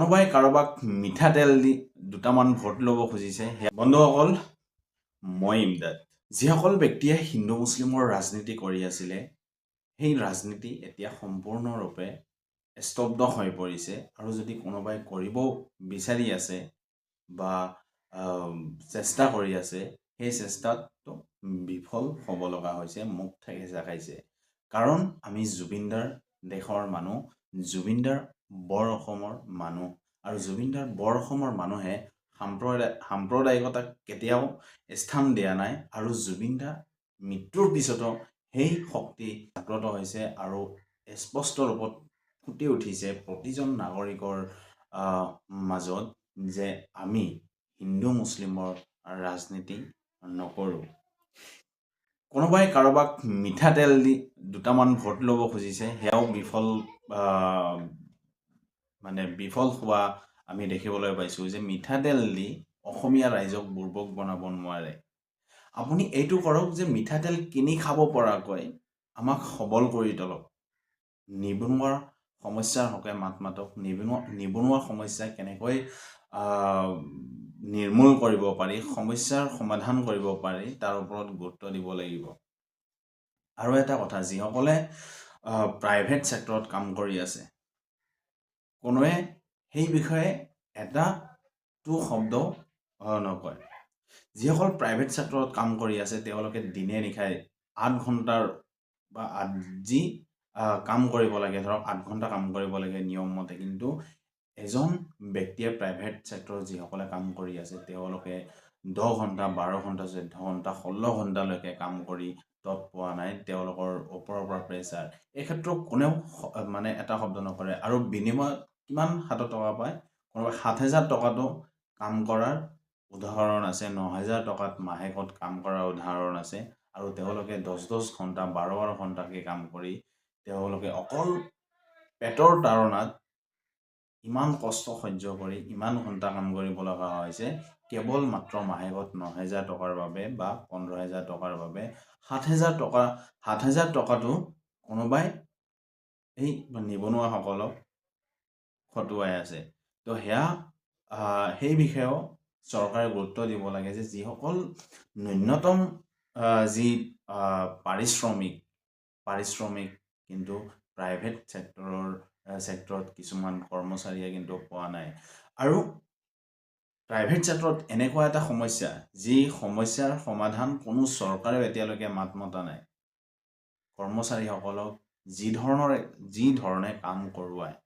কোনোবাই কাৰোবাক মিঠাতেল দি দুটামান ভোট ল'ব খুজিছে। বন্ধুসকল, মই ইমদাদ। যিসকল ব্যক্তিয়ে হিন্দু মুছলিমৰ ৰাজনীতি কৰি আছিলে, সেই ৰাজনীতি এতিয়া সম্পূৰ্ণৰূপে স্তব্ধ হৈ পৰিছে। আৰু যদি কোনোবাই কৰিব বিচাৰি আছে বা চেষ্টা কৰি আছে, সেই চেষ্টাটো বিফল হ'ব লগা হৈছে, মুখ ঠেকেচা খাইছে। কাৰণ আমি জুবিনদাৰ দেশৰ মানুহ, জুবিনদাৰ বৰ অসমৰ মানুহ, আৰু জুবিনদাৰ বৰ অসমৰ মানুহে সাম্প্ৰদায়িকতাক কেতিয়াও স্থান দিয়া নাই। আৰু জুবিনদাৰ মৃত্যুৰ পিছতো সেই শক্তি জাগ্ৰত হৈছে আৰু স্পষ্ট ৰূপত ফুটি উঠিছে প্ৰতিজন নাগৰিকৰ মাজত যে আমি হিন্দু মুছলিমৰ ৰাজনীতি নকৰোঁ। কোনোবাই কাৰোবাক মিঠাতেল দি দুটামান ভোট ল'ব খুজিছে, সেয়াও বিফল হোৱা আমি দেখিবলৈ পাইছোঁ যে মিঠাতেল দি অসমীয়া ৰাইজক বুৰ্বক বনাব নোৱাৰে। আপুনি এইটো কৰক যে মিঠাতেল কিনি খাব পৰাকৈ আমাক সবল কৰি তোলক। নিবনুৱাৰ সমস্যাৰ হকে মাত মাতক। নিবনুৱা সমস্যা কেনেকৈ নিৰ্মূল কৰিব পাৰি, সমস্যাৰ সমাধান কৰিব পাৰি, তাৰ ওপৰত গুৰুত্ব দিব লাগিব। আৰু এটা কথা, যিসকলে প্ৰাইভেট ছেক্টৰত কাম কৰি আছে, কোনোৱে সেই বিষয়ে এটাটো শব্দ নকয়। যিসকল প্ৰাইভেট ছেক্টৰত কাম কৰি আছে, তেওঁলোকে দিনে নিশাই 8 ঘণ্টাৰ বা যি কাম কৰিব লাগে, ধৰক 8 ঘণ্টা কাম কৰিব লাগে নিয়মমতে, কিন্তু এজন ব্যক্তিয়ে প্ৰাইভেট ছেক্টৰত যিসকলে কাম কৰি আছে, তেওঁলোকে 10 ঘণ্টা, 12 ঘণ্টা, 14 ঘণ্টা, 16 ঘণ্টালৈকে কাম কৰি তৎ পোৱা নাই। তেওঁলোকৰ ওপৰৰ পৰা প্ৰেছাৰ। এই ক্ষেত্ৰত কোনেও এটা শব্দ নকৰে। আৰু বিনিময়ত কিমান হাতত টকা পায়? কোনোবাই 7,000 টকাতো কাম কৰাৰ উদাহৰণ আছে, 9,000 টকাত মাহেকত কাম কৰাৰ উদাহৰণ আছে। আৰু তেওঁলোকে 10 ঘণ্টা, 12 ঘণ্টাকৈ কাম কৰি তেওঁলোকে অকল পেটৰ তাড়নাত ইমান কষ্ট সহ্য কৰি ইমান ঘণ্টা কাম কৰিব লগা হৈছে, কেৱল মাত্ৰ মাহেকত 9,000 টকাৰ বাবে বা 15,000 টকাৰ বাবে। 7,000 টকাটো কোনোবাই এই নিবনুৱাসকলক খটুৱাই আছে। তো সেই বিষয়েও চৰকাৰে গুৰুত্ব দিব লাগে যে যিসকল ন্যূনতম যি পাৰিশ্ৰমিক কিন্তু প্ৰাইভেট ছেক্টৰত কিছুমান কৰ্মচাৰীয়ে কিন্তু পোৱা নাই। আৰু প্ৰাইভেট ছেক্টৰত এনেকুৱা এটা সমস্যা, যি সমস্যাৰ সমাধান কোনো চৰকাৰেও এতিয়ালৈকে মাত মতা নাই। কৰ্মচাৰীসকলক যি ধৰণে কাম কৰোৱায়,